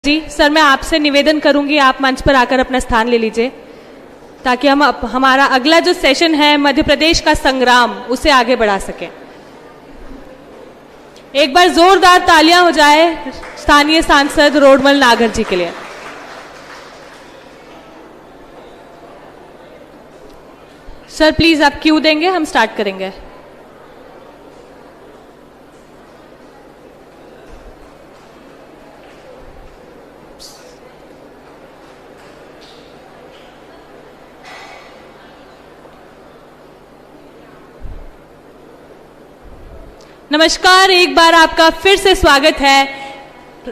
जी sir, मैं आपसे निवेदन करूंगी आप मंच पर आकर अपना स्थान ले लीजिए ताकि हम हमारा अगला जो सेशन है मध्य प्रदेश का संग्राम उसे आगे बढ़ा सकें। एक बार जोरदार तालियां हो जाए स्थानीय सांसद रोडमल नागर जी के लिए। सर प्लीज आप क्यू देंगे, हम स्टार्ट करेंगे। नमस्कार, एक बार आपका फिर से स्वागत है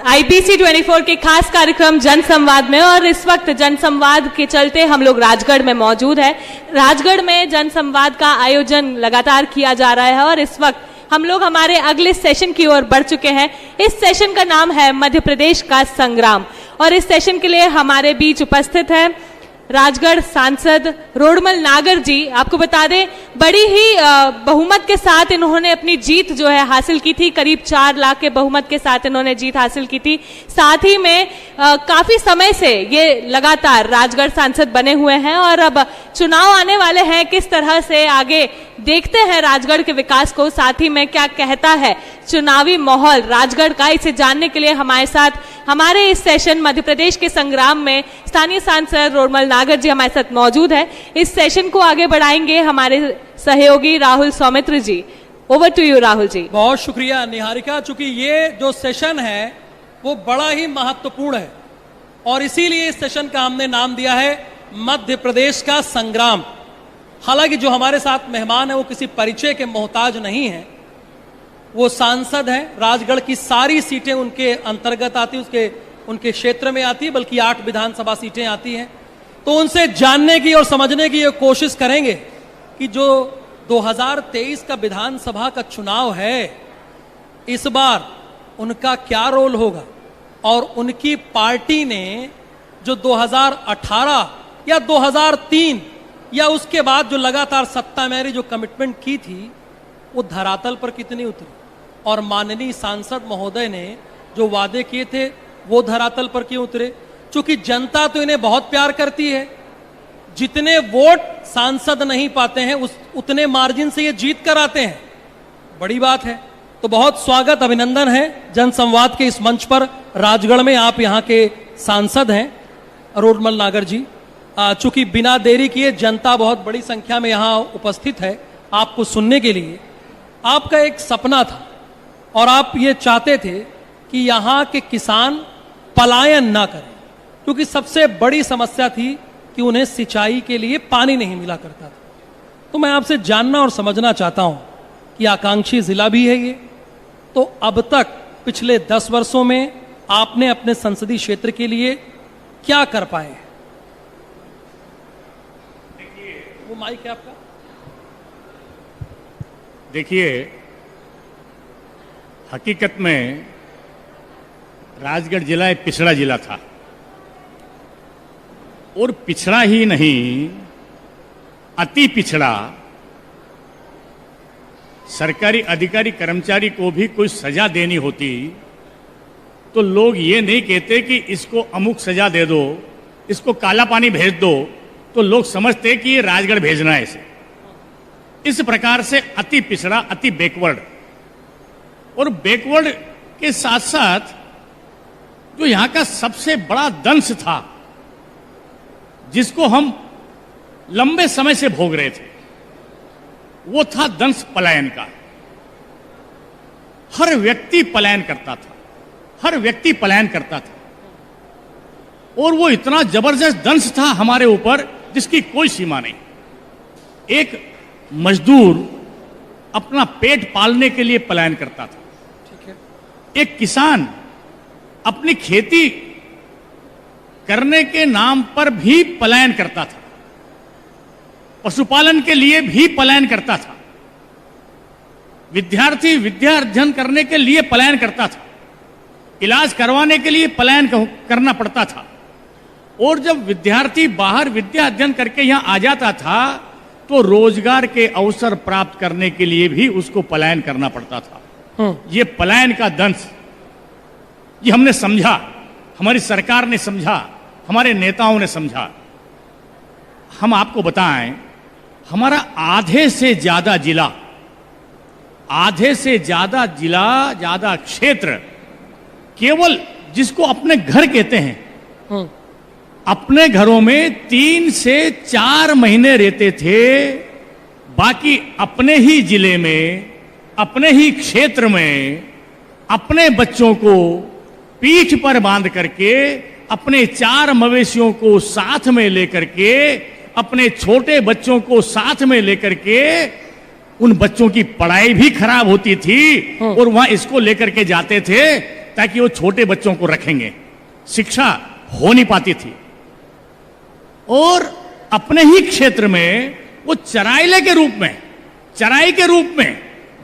IBC 24 के खास कार्यक्रम जन संवाद में। और इस वक्त जन संवाद के चलते हम लोग राजगढ़ में मौजूद है। राजगढ़ में जन संवाद का आयोजन लगातार किया जा रहा है और इस वक्त हम लोग हमारे अगले सेशन की ओर बढ़ चुके हैं। इस सेशन का नाम है मध्य प्रदेश का संग्राम और इस सेशन के लिए हमारे बीच उपस्थित है राजगढ़ सांसद रोडमल नागर जी। आपको बता दें बड़ी ही बहुमत के साथ इन्होंने अपनी जीत जो है हासिल की थी। करीब 4 लाख के बहुमत के साथ इन्होंने जीत हासिल की थी। साथ ही में काफी समय से ये लगातार राजगढ़ सांसद बने हुए हैं और अब चुनाव आने वाले हैं। किस तरह से आगे देखते हैं राजगढ़ के विकास को, साथ ही में क्या कहता है चुनावी माहौल राजगढ़ का, इसे जानने के लिए हमारे साथ हमारे इस सेशन मध्य प्रदेश के संग्राम में स्थानीय सांसद रोडमल नागर जी हमारे साथ मौजूद है। इस सेशन को आगे बढ़ाएंगे हमारे सहयोगी राहुल सौमित्र जी। Over to you Rahul ji. बहुत शुक्रिया निहारिका। चूंकि ये जो सेशन है वो बड़ा ही महत्वपूर्ण है और इसीलिए इस सेशन का हमने नाम दिया है मध्य प्रदेश का संग्राम। हालांकि जो हमारे साथ मेहमान है वो किसी परिचय के मोहताज नहीं है, वो सांसद हैं। राजगढ़ की सारी सीटें उनके अंतर्गत आती, उनके क्षेत्र में आती है, बल्कि 8 विधानसभा सीटें आती हैं। तो उनसे जानने की और समझने की ये कोशिश करेंगे कि जो 2023 का विधानसभा का चुनाव है इस बार उनका क्या रोल होगा और उनकी पार्टी ने जो 2018 या 2003 या उसके बाद जो लगातार सत्ता में रही जो कमिटमेंट की थी वो धरातल पर कितनी उतरी और माननीय सांसद महोदय ने जो वादे किए थे वो धरातल पर क्यों उतरे। चूंकि जनता तो इन्हें बहुत प्यार करती है, जितने वोट सांसद नहीं पाते हैं उतने मार्जिन से ये जीत कर आते हैं। बड़ी बात है। तो बहुत स्वागत, अभिनंदन है जनसंवाद के इस मंच पर। राजगढ़ में आप यहाँ के सांसद हैं रोडमल नागर जी। चूंकि बिना देरी किए जनता बहुत बड़ी संख्या में यहाँ उपस्थित है आपको सुनने के लिए। आपका एक सपना था और आप ये चाहते थे कि यहाँ के किसान पलायन ना करें, क्योंकि सबसे बड़ी समस्या थी कि उन्हें सिंचाई के लिए पानी नहीं मिला करता था। तो मैं आपसे जानना और समझना चाहता हूं कि आकांक्षी जिला भी है ये, तो अब तक पिछले 10 वर्षों में आपने अपने संसदीय क्षेत्र के लिए क्या कर पाए? वो माइक है आपका। देखिए, हकीकत में राजगढ़ जिला एक पिछड़ा जिला था और पिछड़ा ही नहीं, अति पिछड़ा। सरकारी अधिकारी कर्मचारी को भी कोई सजा देनी होती तो लोग ये नहीं कहते कि इसको अमुक सजा दे दो, इसको काला पानी भेज दो, तो लोग समझते कि ये राजगढ़ भेजना है इसे। इस प्रकार से अति पिछड़ा, अति बैकवर्ड। और बैकवर्ड के साथ साथ जो यहां का सबसे बड़ा दंश था जिसको हम लंबे समय से भोग रहे थे वो था दंश पलायन का। हर व्यक्ति पलायन करता था, हर व्यक्ति पलायन करता था और वो इतना जबरदस्त दंश था हमारे ऊपर जिसकी कोई सीमा नहीं। एक मजदूर अपना पेट पालने के लिए पलायन करता था, एक किसान अपनी खेती करने के नाम पर भी पलायन करता था, पशुपालन के लिए भी पलायन करता था, विद्यार्थी विद्या अध्ययन करने के लिए पलायन करता था, इलाज करवाने के लिए पलायन करना पड़ता था। और जब विद्यार्थी बाहर विद्या अध्ययन करके यहां आ जाता था तो रोजगार के अवसर प्राप्त करने के लिए भी उसको पलायन करना पड़ता था। ये पलायन का दंश ये हमने समझा। हमारी सरकार ने समझा, हमारे नेताओं ने समझा। हम आपको बताएं, हमारा आधे से ज्यादा क्षेत्र केवल जिसको अपने घर कहते हैं, अपने घरों में 3 से 4 महीने रहते थे। बाकी अपने ही जिले में, अपने ही क्षेत्र में अपने बच्चों को पीठ पर बांध करके, अपने 4 मवेशियों को साथ में लेकर के, अपने छोटे बच्चों को साथ में लेकर के, उन बच्चों की पढ़ाई भी खराब होती थी और वहां इसको लेकर के जाते थे ताकि वो छोटे बच्चों को रखेंगे। शिक्षा हो नहीं पाती थी। और अपने ही क्षेत्र में वो चराइले के रूप में, चराई के रूप में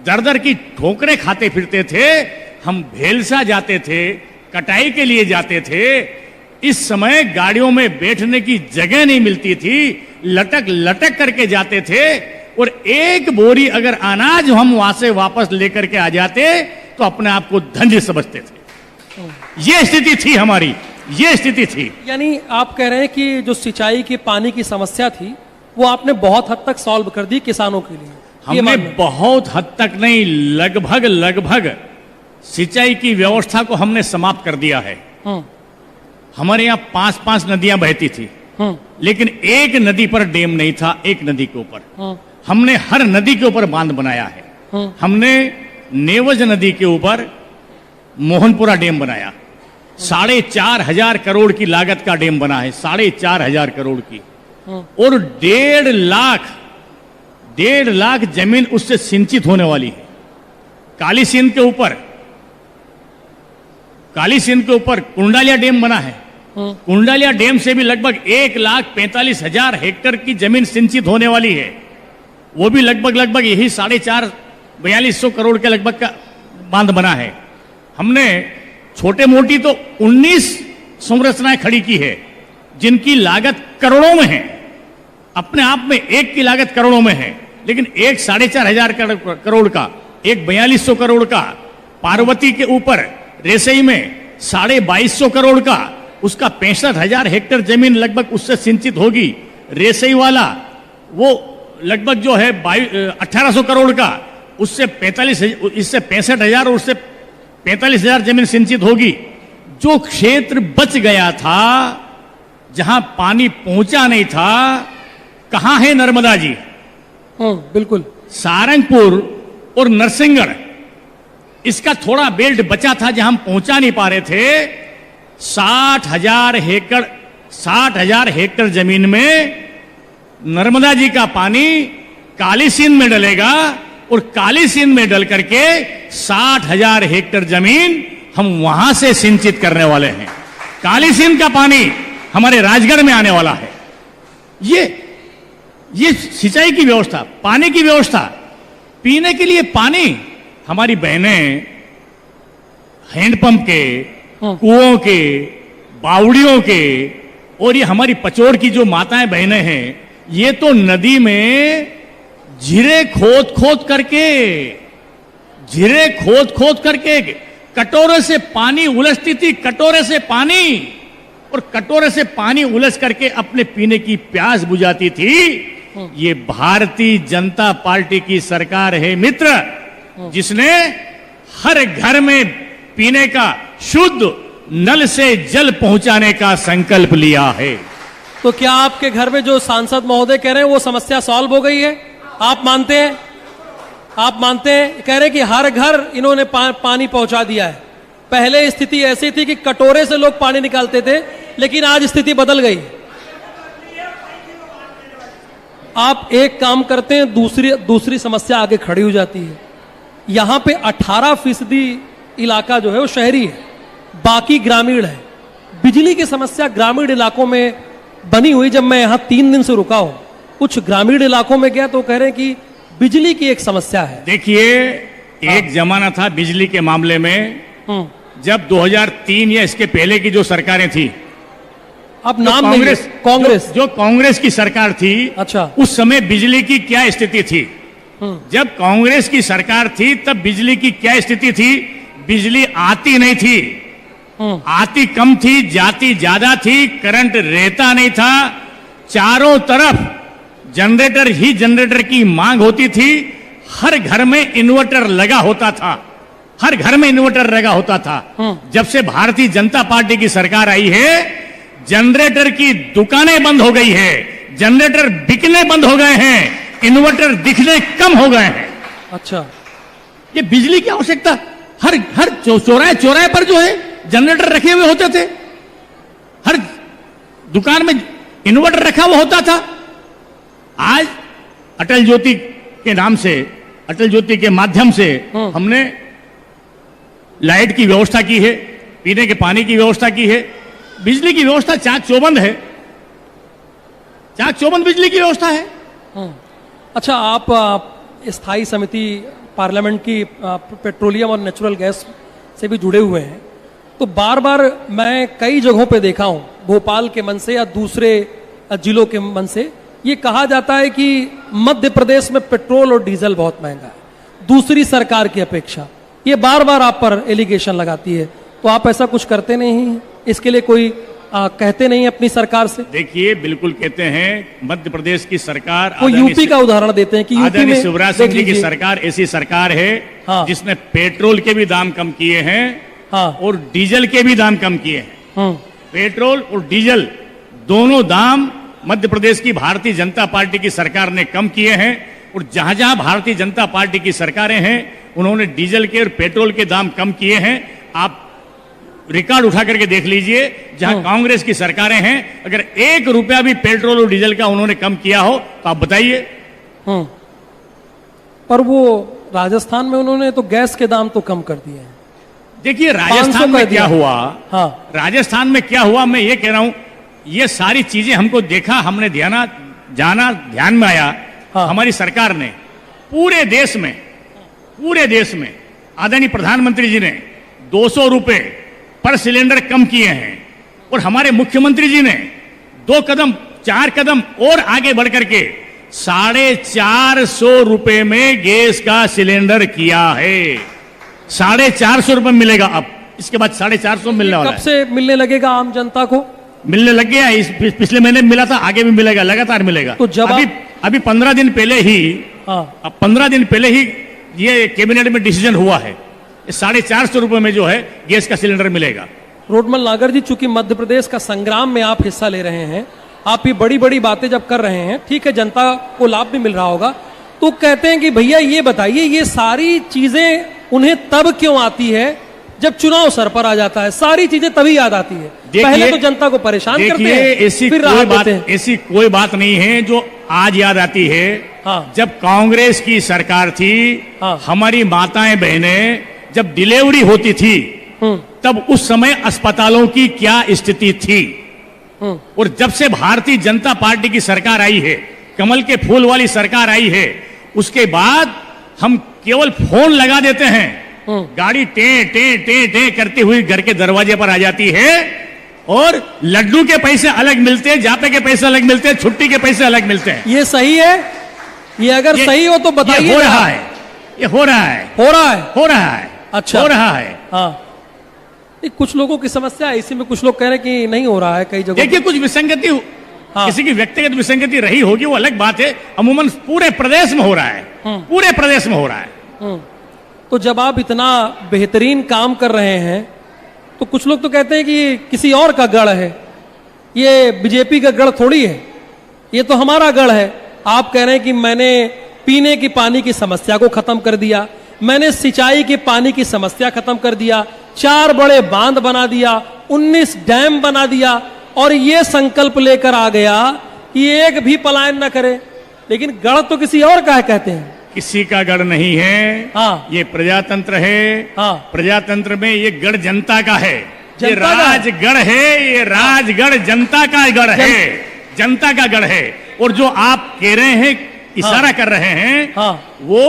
दर दर की ठोकरें खाते फिरते थे। हम भेलसा जाते थे, कटाई के लिए जाते थे। इस समय गाड़ियों में बैठने की जगह नहीं मिलती थी, लटक लटक करके जाते थे। और एक बोरी अगर अनाज हम वहां से वापस लेकर के आ जाते तो अपने आप को धन्य समझते थे। ये स्थिति थी हमारी, ये स्थिति थी। यानी आप कह रहे हैं कि जो सिंचाई के पानी की समस्या थी वो आपने बहुत हद तक सॉल्व कर दी किसानों के लिए। हमने बहुत हद तक नहीं, लगभग सिंचाई की व्यवस्था को हमने समाप्त कर दिया है। हमारे यहाँ 5-5 नदियां बहती थी, लेकिन एक नदी पर डैम नहीं था। एक नदी के ऊपर हमने हर नदी के ऊपर बांध बनाया है। हमने नेवज नदी के ऊपर मोहनपुरा डैम बनाया, 4,500 करोड़ की लागत का डैम बना है, 4,500 करोड़ की। और 1.5 लाख जमीन उससे सिंचित होने वाली है। काली सिंध के ऊपर कुंडालिया डैम बना है। कुंडालिया डैम से भी लगभग 1,45,000 हेक्टेयर की जमीन सिंचित होने वाली है। वो भी लगभग यही 4,500-4,4200 करोड़ के लगभग का बांध बना है। हमने छोटे मोटी तो 19 संरचनाएं खड़ी की है जिनकी लागत करोड़ों में है। अपने आप में एक की लागत करोड़ों में है, लेकिन एक 4,500 करोड़ का, एक 4,200 करोड़ का, पार्वती के ऊपर रेसई में 2250 करोड़ का, उसका 65,000 हेक्टेयर जमीन लगभग उससे सिंचित होगी। रेसई वाला वो लगभग जो है 1,800 करोड़ का, उससे 65,000 और उससे 45,000 जमीन सिंचित होगी। जो क्षेत्र बच गया था, जहां पानी पहुंचा नहीं था, कहां है नर्मदा जी? बिल्कुल, सारंगपुर और नरसिंहगढ़, इसका थोड़ा बेल्ट बचा था जहां हम पहुंचा नहीं पा रहे थे। 60,000 हेक्टेयर जमीन में नर्मदा जी का पानी काली सिंध में डलेगा और काली सिंध में डल करके 60,000 हेक्टेयर जमीन हम वहां से सिंचित करने वाले हैं। काली सिंध का पानी हमारे राजगढ़ में आने वाला है। ये सिंचाई की व्यवस्था, पानी की व्यवस्था, पीने के लिए पानी हमारी बहनें हैंडपंप के, कुओं के, बावड़ियों के, और ये हमारी पचोड़ की जो माताएं बहनें हैं, ये तो नदी में झीरे खोद खोद करके कटोरे से पानी उलझती थी, कटोरे से पानी उलझ करके अपने पीने की प्यास बुझाती थी। ये भारतीय जनता पार्टी की सरकार है मित्र, जिसने हर घर में पीने का शुद्ध नल से जल पहुंचाने का संकल्प लिया है। तो क्या आपके घर में जो सांसद महोदय कह रहे हैं वो समस्या सॉल्व हो गई है? आप मानते हैं? कह रहे हैं कि हर घर इन्होंने पानी पहुंचा दिया है। पहले स्थिति ऐसी थी कि कटोरे से लोग पानी निकालते थे, लेकिन आज स्थिति बदल गई। आप एक काम करते हैं, दूसरी समस्या आगे खड़ी हो जाती है। यहां पे 18% इलाका जो है वो शहरी है, बाकी ग्रामीण है। बिजली की समस्या ग्रामीण इलाकों में बनी हुई। जब मैं यहां 3 दिन से रुका हूं, कुछ ग्रामीण इलाकों में गया तो कह रहे हैं कि बिजली की एक समस्या है। देखिए, एक जमाना था बिजली के मामले में, जब 2003 या इसके पहले की जो सरकारें थी, अब नाम कांग्रेस जो कांग्रेस की सरकार थी, अच्छा, उस समय बिजली की क्या स्थिति थी? जब कांग्रेस की सरकार थी तब बिजली की क्या स्थिति थी? बिजली आती नहीं थी। आती कम थी, जाती ज्यादा थी, करंट रहता नहीं था, चारों तरफ जनरेटर ही जनरेटर की मांग होती थी, हर घर में इन्वर्टर लगा होता था, हर घर में इन्वर्टर लगा होता था। जब से भारतीय जनता पार्टी की सरकार आई है, जनरेटर की दुकानें बंद हो गई है, जनरेटर बिकने बंद हो गए हैं, इन्वर्टर दिखने कम हो गए हैं। अच्छा, ये बिजली की आवश्यकता हर चौराहे चौराहे पर जो है जनरेटर रखे हुए होते थे, हर दुकान में इन्वर्टर रखा हुआ होता था। आज अटल ज्योति के नाम से, अटल ज्योति के माध्यम से हमने लाइट की व्यवस्था की है, पीने के पानी की व्यवस्था की है, बिजली की व्यवस्था चाक चौबंद है, चाक चौबंद बिजली की व्यवस्था है। अच्छा, आप स्थायी समिति पार्लियामेंट की पेट्रोलियम और नेचुरल गैस से भी जुड़े हुए हैं, तो बार बार मैं कई जगहों पे देखा हूं, भोपाल के मन से या दूसरे जिलों के मन से, ये कहा जाता है कि मध्य प्रदेश में पेट्रोल और डीजल बहुत महंगा है दूसरी सरकार की अपेक्षा। ये बार बार आप पर एलिगेशन लगाती है, तो आप ऐसा कुछ करते नहीं हैं? इसके लिए कोई कहते नहीं अपनी सरकार से? देखिए, बिल्कुल कहते हैं। मध्य प्रदेश की सरकार, वो यूपी का उदाहरण देते हैं कि यूपी में शिवराज सिंह जी की सरकार ऐसी सरकार है जिसने पेट्रोल के भी दाम कम किए हैं और डीजल के भी दाम कम किए हैं। पेट्रोल और डीजल दोनों दाम मध्य प्रदेश की भारतीय जनता पार्टी की सरकार ने कम किए हैं, और जहां जहां भारतीय जनता पार्टी की सरकारें हैं उन्होंने डीजल के और पेट्रोल के दाम कम किए हैं। आप रिकॉर्ड उठा करके देख लीजिए, जहां कांग्रेस की सरकारें हैं, अगर 1 रुपया भी पेट्रोल और डीजल का उन्होंने कम किया हो तो आप बताइए। पर वो राजस्थान में उन्होंने तो गैस के दाम तो कम कर दिए हैं। देखिए, राजस्थान में क्या हुआ, हाँ, राजस्थान में क्या हुआ, मैं ये कह रहा हूं, ये सारी चीजें हमको देखा, हमने ध्यान में आया। हाँ। हमारी सरकार ने पूरे देश में आदरणीय प्रधानमंत्री जी ने 200 रुपए पर सिलेंडर कम किए हैं, और हमारे मुख्यमंत्री जी ने 4 कदम और आगे बढ़ करके 450 रुपए में गैस का सिलेंडर किया है। 450 रुपए मिलेगा अब, इसके बाद 450 मिलने वाला है। कब से मिलने लगेगा आम जनता को? मिलने लग गया, पिछले महीने मिला था, आगे भी मिलेगा, लगातार मिलेगा। तो जब अभी 15 दिन पहले ही, 15 दिन पहले ही ये कैबिनेट में डिसीजन हुआ है, 450 रुपए में जो है गैस का सिलेंडर मिलेगा। रोडमल नागर जी, चूंकि मध्य प्रदेश का संग्राम में आप हिस्सा ले रहे हैं, आप ये बड़ी बड़ी बातें जब कर रहे हैं, ठीक है, जनता को लाभ भी मिल रहा होगा, तो कहते हैं कि भैया ये बताइए, ये सारी चीजें उन्हें तब क्यों आती है जब चुनाव सर पर आ जाता है? सारी चीजें तभी याद आती है, पहले तो जनता को परेशान करते हैं, ऐसी कोई बात नहीं है जो आज याद आती है। जब कांग्रेस की सरकार थी, हमारी माताएं बहनें जब डिलीवरी होती थी, तब उस समय अस्पतालों की क्या स्थिति थी, और जब से भारतीय जनता पार्टी की सरकार आई है, कमल के फूल वाली सरकार आई है, उसके बाद हम केवल फोन लगा देते हैं, गाड़ी टे टे टे टे करती हुई घर के दरवाजे पर आ जाती है, और लड्डू के पैसे अलग मिलते हैं, जापे के पैसे अलग मिलते हैं, छुट्टी के पैसे अलग मिलते हैं। ये सही है? ये अगर सही हो तो बताइए। हो रहा है, ये हो रहा है, अच्छा, हो रहा है। हाँ, कुछ लोगों की समस्या है, इसी में कुछ लोग कह रहे हैं कि नहीं हो रहा है कई जगह। देखिए, कुछ विसंगति, किसी की व्यक्तिगत विसंगति रही होगी, वो अलग बात है। अमूमन पूरे प्रदेश में हो रहा है, पूरे प्रदेश में हो रहा है। तो जब आप इतना बेहतरीन काम कर रहे हैं, तो कुछ लोग तो कहते हैं कि किसी और का गढ़ है, ये बीजेपी का गढ़ थोड़ी है, ये तो हमारा गढ़ है। आप कह रहे हैं कि मैंने पीने की पानी की समस्या को खत्म कर दिया, मैंने सिंचाई के पानी की समस्या खत्म कर दिया, 4 बड़े बांध बना दिया, 19 डैम बना दिया, और ये संकल्प लेकर आ गया कि एक भी पलायन न करे। लेकिन गढ़ तो किसी और का है, कहते हैं। किसी का गढ़ नहीं है, ये प्रजातंत्र है। प्रजातंत्र में ये गढ़ जनता का है, ये राजगढ़ है, ये राजगढ़ जनता का गढ़ है, जनता का गढ़ है। और जो आप कह रहे हैं, इशारा कर रहे हैं, वो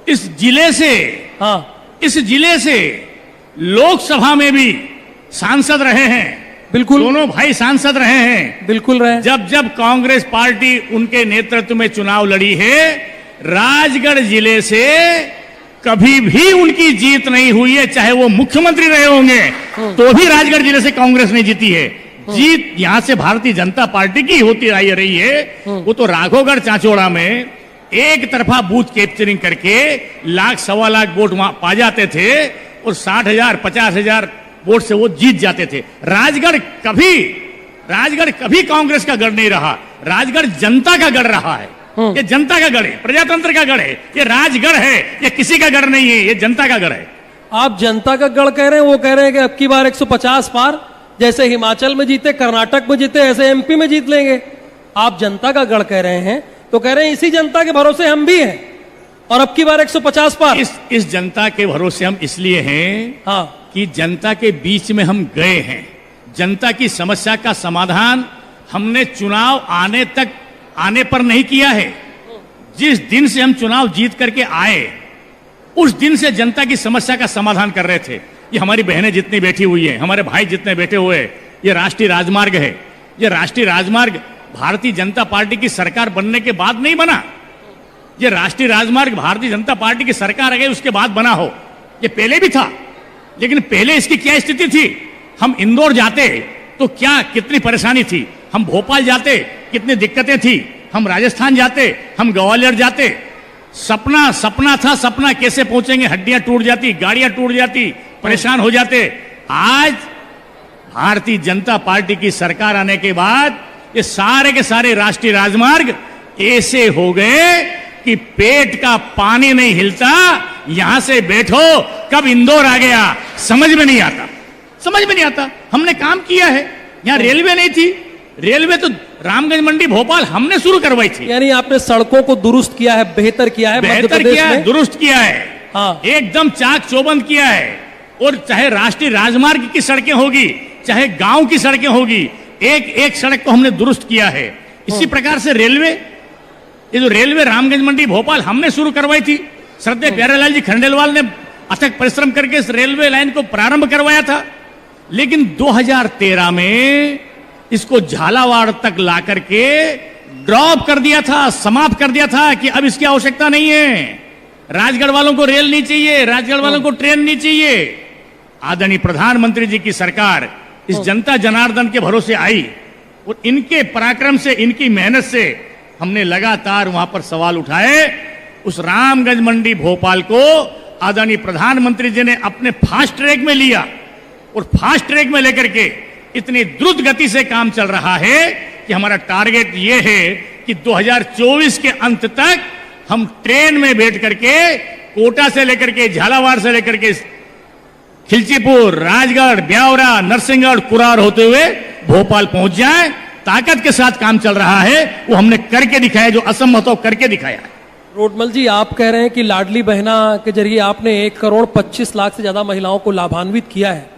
इस जिले से लोकसभा में भी सांसद रहे हैं। बिल्कुल, दोनों भाई सांसद रहे हैं, बिल्कुल रहे। जब कांग्रेस पार्टी उनके नेतृत्व में चुनाव लड़ी है, राजगढ़ जिले से कभी भी उनकी जीत नहीं हुई है, चाहे वो मुख्यमंत्री रहे होंगे तो भी राजगढ़ जिले से कांग्रेस नहीं जीती है। जीत यहां से भारतीय जनता पार्टी की होती आई रही है। वो तो राघोगढ़ चांचोड़ा में एक तरफा बूथ कैप्चरिंग करके लाख सवा लाख वोट पा जाते थे और 60,000 50,000 वोट से वो जीत जाते थे। राजगढ़ कभी कांग्रेस का गढ़ नहीं रहा, राजगढ़ जनता का गढ़ रहा है। ये जनता का गढ़ है, प्रजातंत्र का गढ़ है, ये राजगढ़ है, ये किसी का गढ़ नहीं है, ये जनता का गढ़ है। आप जनता का गढ़ कह रहे हैं, वो कह रहे हैं कि अब की बार 150 पार, जैसे हिमाचल में जीते, कर्नाटक में जीते, ऐसे एमपी में जीत लेंगे। आप जनता का गढ़ कह रहे हैं तो कह रहे हैं इसी जनता के भरोसे हम भी हैं और अब की बार 150 पार। इस जनता के भरोसे हम इसलिए हैं कि जनता के बीच में हम गए हैं। जनता की समस्या का समाधान हमने चुनाव आने पर नहीं किया है। जिस दिन से हम चुनाव जीत करके आए उस दिन से जनता की समस्या का समाधान कर रहे थे। ये हमारी बहनें जितनी बैठी हुई हैं, हमारे भाई जितने बैठे हुए हैं, ये राष्ट्रीय राजमार्ग है। ये राष्ट्रीय राजमार्ग भारतीय जनता पार्टी की सरकार बनने के बाद नहीं बना। ये राष्ट्रीय राजमार्ग भारतीय जनता पार्टी की सरकार आ गई उसके बाद बना हो, ये पहले भी था। लेकिन पहले इसकी क्या स्थिति थी? हम इंदौर जाते तो क्या कितनी परेशानी थी, हम भोपाल जाते कितनी दिक्कतें थी, हम राजस्थान जाते, हम ग्वालियर जाते, सपना था, सपना कैसे पहुंचेंगे, हड्डियां टूट जाती, गाड़ियां टूट जाती, परेशान हो जाते। आज भारतीय जनता पार्टी की सरकार आने के बाद ये सारे के सारे राष्ट्रीय राजमार्ग ऐसे हो गए कि पेट का पानी नहीं हिलता। यहां से बैठो कब इंदौर आ गया समझ में नहीं आता। हमने काम किया है। यहां रेलवे नहीं थी, रेलवे तो रामगंज मंडी भोपाल हमने शुरू करवाई थी। यानी आपने सड़कों को दुरुस्त किया है, बेहतर किया है, दुरुस्त किया है, हाँ, एकदम चाक चौबंद किया है। और चाहे राष्ट्रीय राजमार्ग की सड़कें होगी, चाहे गांव की सड़कें होगी, एक सड़क को हमने दुरुस्त किया है। इसी प्रकार से रेलवे, ये जो रेलवे रामगंज मंडी भोपाल हमने शुरू करवाई थी, श्रद्धेय प्यारेलाल जी खंडेलवाल ने अथक परिश्रम करके इस रेलवे लाइन को प्रारंभ करवाया था। लेकिन 2013 में इसको झालावाड़ तक ला करके ड्रॉप कर दिया था, समाप्त कर दिया था कि अब इसकी आवश्यकता नहीं है। राजगढ़ वालों को रेल नहीं चाहिए, राजगढ़ वालों को ट्रेन नहीं चाहिए। आदरणीय प्रधानमंत्री जी की सरकार इस जनता जनार्दन के भरोसे आई और इनके पराक्रम से, इनकी मेहनत से हमने लगातार वहां पर सवाल उठाए। उस रामगंज मंडी भोपाल को आदरणीय प्रधानमंत्री जी ने अपने फास्ट ट्रैक में लिया और फास्ट ट्रैक में लेकर के इतनी द्रुत गति से काम चल रहा है कि हमारा टारगेट ये है कि 2024 के अंत तक हम ट्रेन में बैठ करके कोटा से लेकर के, झालावाड़ से लेकर के खिलचीपुर, राजगढ़, ब्यावरा, नरसिंहगढ़, कुरार होते हुए भोपाल पहुंच जाए। ताकत के साथ काम चल रहा है, वो हमने करके दिखाया, जो असंभव हो करके दिखाया है। रोडमल जी, आप कह रहे हैं कि लाडली बहना के जरिए आपने 1,25,00,000 से ज्यादा महिलाओं को लाभान्वित किया है।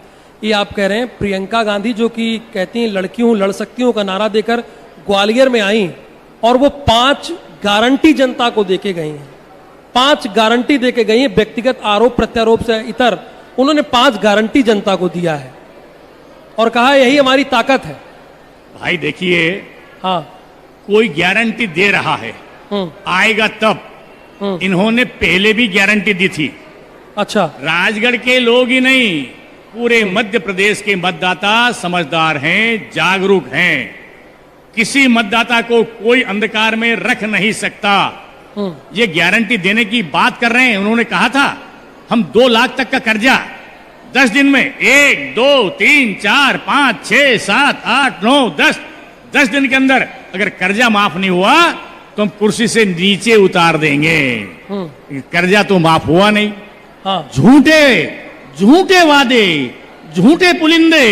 ये आप कह रहे हैं प्रियंका गांधी, जो कि कहती हैं लड़की हूं लड़ सकती हूं का नारा देकर ग्वालियर में आई और वो 5 गारंटी जनता को देके गई हैं। 5 गारंटी देके गई हैं, व्यक्तिगत आरोप प्रत्यारोप से इतर उन्होंने 5 गारंटी जनता को दिया है और कहा यही हमारी ताकत है। भाई देखिए, हाँ, कोई गारंटी दे रहा है, आएगा तब। इन्होंने पहले भी गारंटी दी थी। अच्छा, राजगढ़ के लोग ही नहीं, पूरे मध्य प्रदेश के मतदाता समझदार हैं, जागरूक हैं। किसी मतदाता को कोई अंधकार में रख नहीं सकता। ये गारंटी देने की बात कर रहे हैं। उन्होंने कहा था हम 2 लाख तक का कर्जा 10 दिन में, 1 2 3 4 5 6 7 8 9 10 दिन के अंदर अगर कर्जा माफ नहीं हुआ तो हम कुर्सी से नीचे उतार देंगे। कर्जा तो माफ हुआ नहीं। हाँ, झूठे वादे, झूठे पुलिंदे,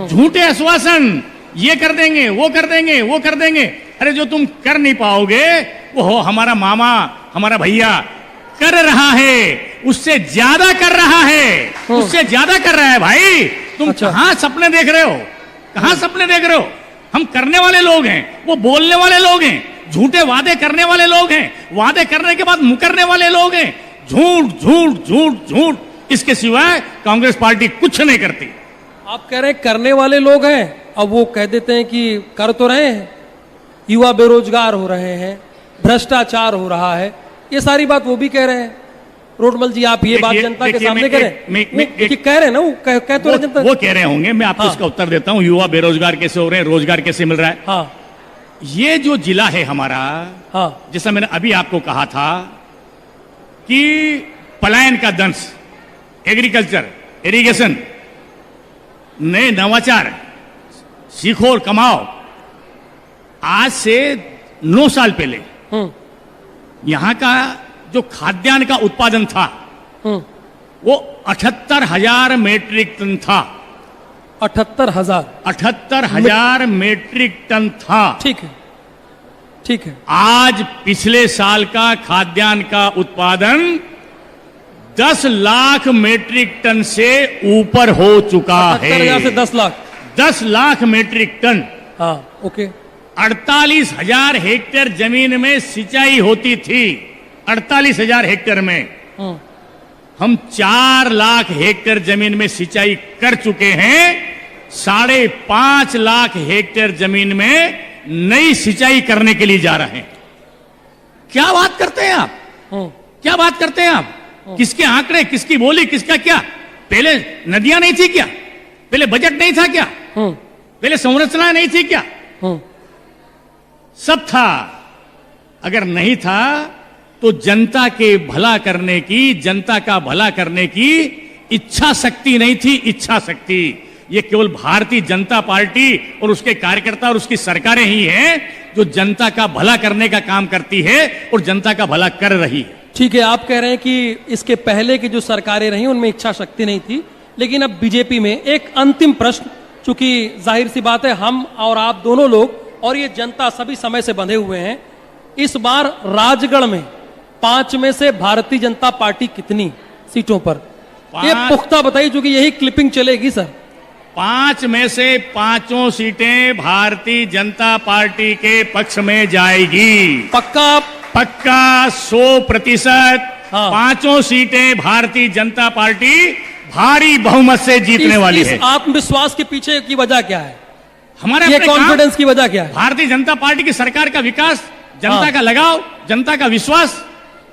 झूठे आश्वासन, ये कर देंगे, वो कर देंगे, वो कर देंगे। अरे जो तुम कर नहीं पाओगे वो हो हमारा मामा, हमारा भैया कर रहा है, उससे ज्यादा कर रहा है, उससे ज्यादा कर रहा है। भाई तुम कहां सपने देख रहे हो, कहां सपने देख रहे हो? हम करने वाले लोग हैं, वो बोलने वाले लोग हैं, झूठे वादे करने वाले लोग हैं, वादे करने के बाद मुकरने वाले लोग हैं। झूठ झूठ झूठ झूठ, इसके सिवाय कांग्रेस पार्टी कुछ नहीं करती। आप कह रहे हैं करने वाले लोग हैं, अब वो कह देते हैं कि कर तो रहे हैं, युवा बेरोजगार हो रहे हैं, भ्रष्टाचार हो रहा है, ये सारी बात वो भी कह रहे हैं। रोडमल जी आप ये बात देखिए- जनता के देखिए, सामने मैं करें। एक- मैं- वो मैं एक- देखिए कह रहे हैं ना, वो कह तो रहे जनता। वो कह रहे होंगे, मैं आपको हाँ। इसका उत्तर देता हूं। युवा बेरोजगार कैसे हो रहे हैं, रोजगार कैसे मिल रहा है। हाँ ये जो जिला है हमारा, हाँ जैसा मैंने अभी आपको कहा था कि पलायन का दंश, एग्रीकल्चर, इरिगेशन, नए नवाचार, सीखो और कमाओ। आज से 9 साल पहले यहां का जो खाद्यान्न का उत्पादन था वो 78,000 मेट्रिक टन था। 78,000। 78,000 मेट्रिक टन था। ठीक है, ठीक है। आज पिछले साल का खाद्यान्न का उत्पादन 10 लाख मेट्रिक टन से ऊपर हो चुका है। 78,000 से 10 लाख। 10 lakh metric ton. हाँ ओके। 48,000 हेक्टेयर जमीन में सिंचाई होती थी। 48,000 हेक्टेयर में हम 4 लाख हेक्टेयर जमीन में सिंचाई कर चुके हैं। 5.5 लाख हेक्टेयर जमीन में नई सिंचाई करने के लिए जा रहे हैं। क्या बात करते हैं आप? क्या बात करते हैं आप? किसके आंकड़े, किसकी बोली, किसका क्या? पहले नदियां नहीं थी क्या? पहले बजट नहीं था क्या? पहले संरचना नहीं थी क्या? सब था। अगर नहीं था तो जनता के भला करने की, जनता का भला करने की इच्छा शक्ति नहीं थी। इच्छा शक्ति ये केवल भारतीय जनता पार्टी और उसके कार्यकर्ता और उसकी सरकारें ही हैं जो जनता का भला करने का काम करती है और जनता का भला कर रही है। ठीक है, आप कह रहे हैं कि इसके पहले की जो सरकारें रही उनमें इच्छा शक्ति नहीं थी, लेकिन अब बीजेपी में एक अंतिम प्रश्न, चूंकि जाहिर सी बात है हम और आप दोनों लोग और ये जनता सभी समय से बंधे हुए हैं। इस बार राजगढ़ में 5 में से भारतीय जनता पार्टी कितनी सीटों पर, ये पुख्ता बताइए, क्योंकि यही क्लिपिंग चलेगी सर। 5 में से 5 सीटें भारतीय जनता पार्टी के पक्ष में जाएगी। पक्का? पक्का 100%। हाँ। 5 सीटें भारतीय जनता पार्टी भारी बहुमत से जीतने वाली है। इस आत्मविश्वास के पीछे की वजह क्या है? हमारे ये अपने काम, कॉन्फिडेंस की वजह क्या है? भारतीय जनता पार्टी की सरकार का विकास, जनता हाँ। का लगाव, जनता का विश्वास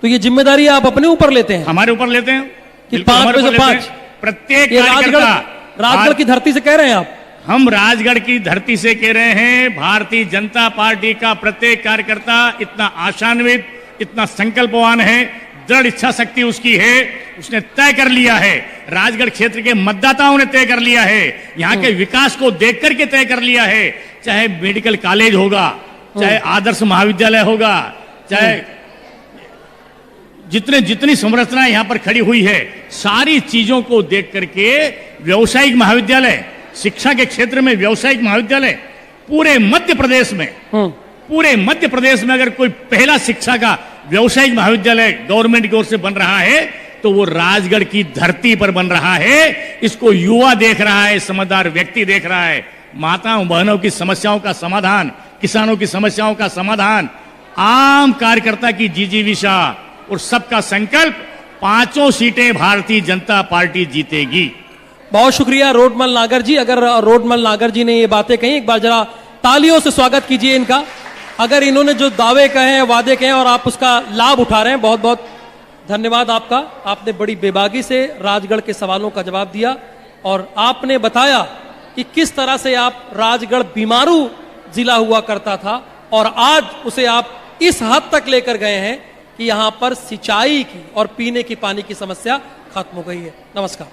तो ये जिम्मेदारी आप अपने ऊपर लेते हैं हमारे ऊपर लेते हैं कि बिल्कुल 5 हमारे में से ऊपर लेते 5 हैं। प्रत्येक ये राजगढ़ कार्यकर्ता की धरती से कह रहे हैं आप? हम राजगढ़ की धरती से कह रहे हैं। भारतीय जनता पार्टी का प्रत्येक कार्यकर्ता इतना आशान्वित, इतना संकल्पवान है, दृढ़ इच्छा शक्ति उसकी है। उसने तय कर लिया है, राजगढ़ क्षेत्र के मतदाताओं ने तय कर लिया है, यहाँ के विकास को देख करके तय कर लिया है। चाहे मेडिकल कॉलेज होगा, चाहे आदर्श महाविद्यालय होगा, चाहे जितनी संरचना यहां पर खड़ी हुई है, सारी चीजों को देख करके व्यावसायिक महाविद्यालय, शिक्षा के क्षेत्र में व्यावसायिक महाविद्यालय पूरे मध्य प्रदेश में, पूरे मध्य प्रदेश में अगर कोई पहला शिक्षा का व्यावसायिक महाविद्यालय गवर्नमेंट की ओर से बन रहा है तो वो राजगढ़ की धरती पर बन रहा है। इसको युवा देख रहा है, समझदार व्यक्ति देख रहा है। माताओं बहनों की समस्याओं का समाधान, किसानों की समस्याओं का समाधान, आम कार्यकर्ता की जिजीविषा और सबका संकल्प, 5 सीटें भारतीय जनता पार्टी जीतेगी। बहुत शुक्रिया रोडमल नागर जी। अगर रोडमल नागर जी ने ये बातें कही, एक बार जरा तालियों से स्वागत कीजिए इनका। अगर इन्होंने जो दावे कहे हैं, वादे कहे हैं और आप उसका लाभ उठा रहे हैं, बहुत बहुत धन्यवाद आपका। आपने बड़ी बेबाकी से राजगढ़ के सवालों का जवाब दिया और आपने बताया कि किस तरह से आप राजगढ़ बीमारू जिला हुआ करता था और आज उसे आप इस हद तक लेकर गए हैं कि यहां पर सिंचाई की और पीने की पानी की समस्या खत्म हो गई है। नमस्कार।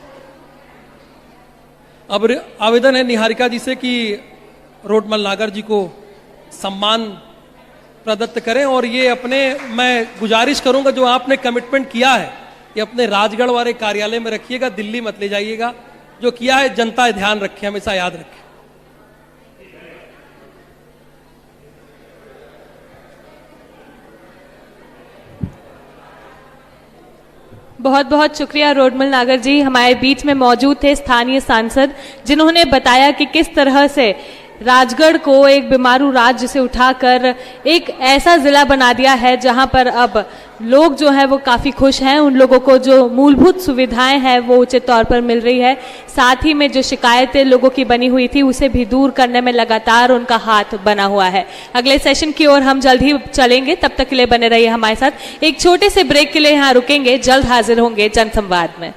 अब आवेदन है निहारिका जी से कि रोडमल नागर जी को सम्मान प्रदत्त करें और ये अपने, मैं गुजारिश करूंगा जो आपने कमिटमेंट किया है ये अपने राजगढ़ वाले कार्यालय में रखिएगा, दिल्ली मत ले जाइएगा। जो किया है जनता ध्यान रखे, हमेशा याद रखे। बहुत बहुत शुक्रिया रोडमल नागर जी, हमारे बीच में मौजूद थे स्थानीय सांसद जिन्होंने बताया कि किस तरह से राजगढ़ को एक बीमारू राज्य से उठाकर एक ऐसा जिला बना दिया है जहां पर अब लोग जो है वो काफ़ी खुश हैं, उन लोगों को जो मूलभूत सुविधाएं हैं वो उचित तौर पर मिल रही है। साथ ही में जो शिकायतें लोगों की बनी हुई थी उसे भी दूर करने में लगातार उनका हाथ बना हुआ है। अगले सेशन की ओर हम जल्द ही चलेंगे, तब तक के लिए बने रहिए हमारे साथ। एक छोटे से ब्रेक के लिए यहाँ रुकेंगे, जल्द हाजिर होंगे जनसंवाद में।